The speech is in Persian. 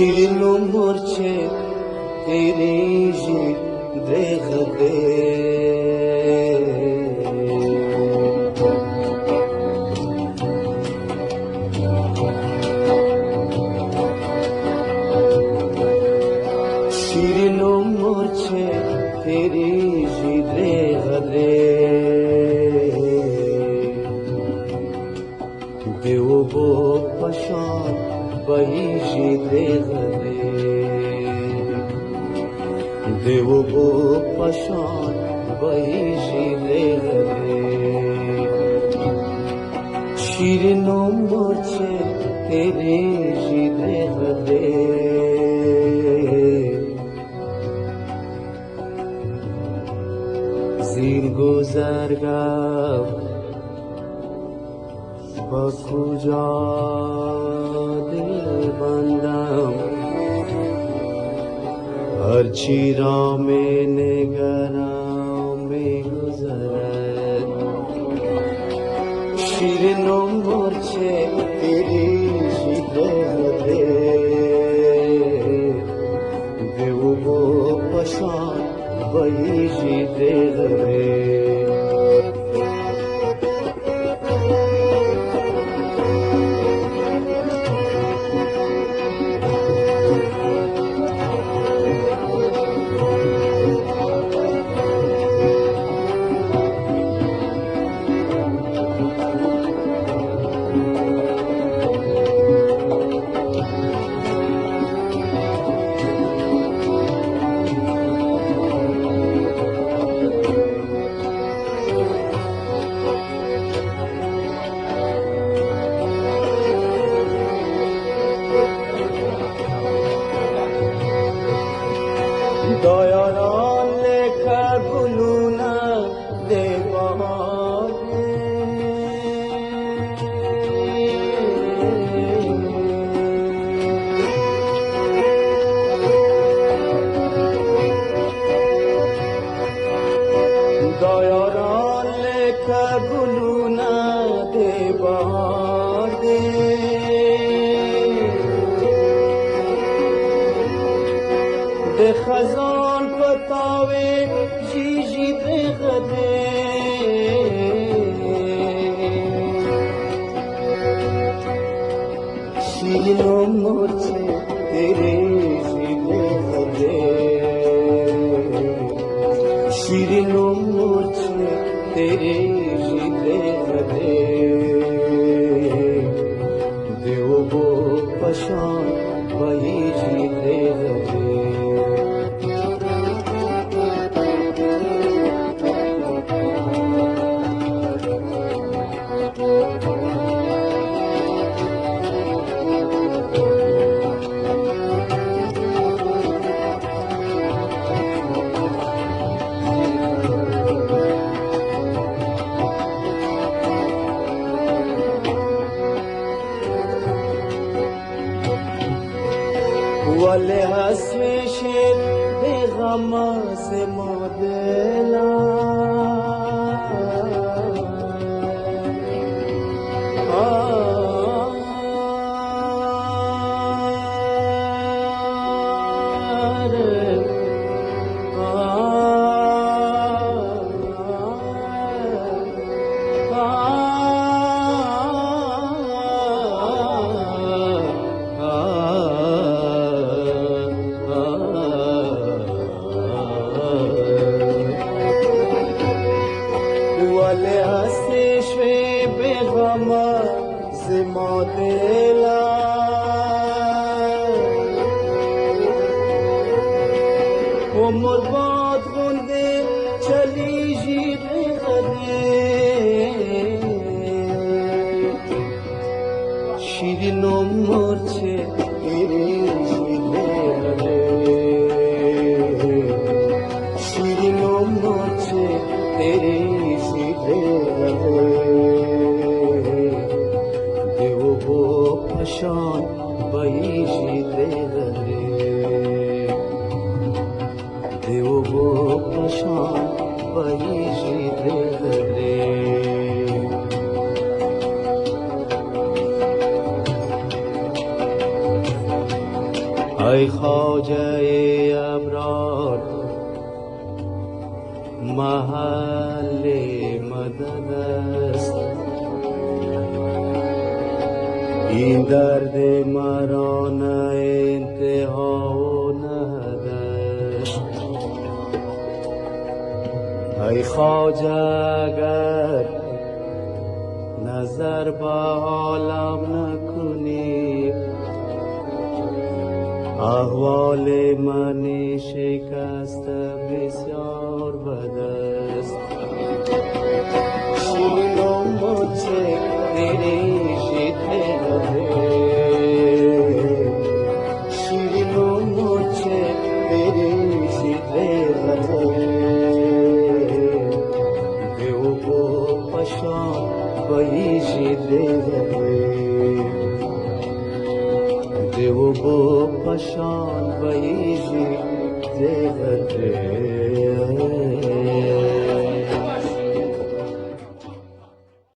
شیرینو مرچه تیریجی دغده شیرینو مرچه تیریجی دغده دیو بو پشان بایجی دغده دیو بو پشان بایجی دغده شیرینو مرچه تیریجی دغده زیر گذرگاه با کجا دل بندم هرچی را می نگرم می گذرد شیرینو مرچه تیریجی دغده دیو بو پشان بایجی دغده دایاران لکر گلونا دیوانه دایاران لکر گلونا دیوانه ده خزان پتاوی جیجی دغده شیرینو مرچه تیریجی دغده شیرینو مرچه تیریجی دغده دیو بو پشان بایجی دغده ولی حسوشت به غم از ما ولی هستشوی به غم از ما دلا عمر باد گنده چلیجی دغده شیرینو مرچه تیریجی دغده شیرینو مرچه تیریجی دغده دیو بو پشان بایجی دغده دیو بو پشان بایجی دغده ای خواجه ابرار محل مدد است، این درد مرا نه انتها و نه دست. ای خواجه اگر نظر به حالم نکنی، احوال من شکسته بسیار بد است. شیرینو مچه دریشی تهده، شیرینو مچه دریشی تهده، دیو بو پشان بایشی تهده، دیو بو پشان بایشی تهده.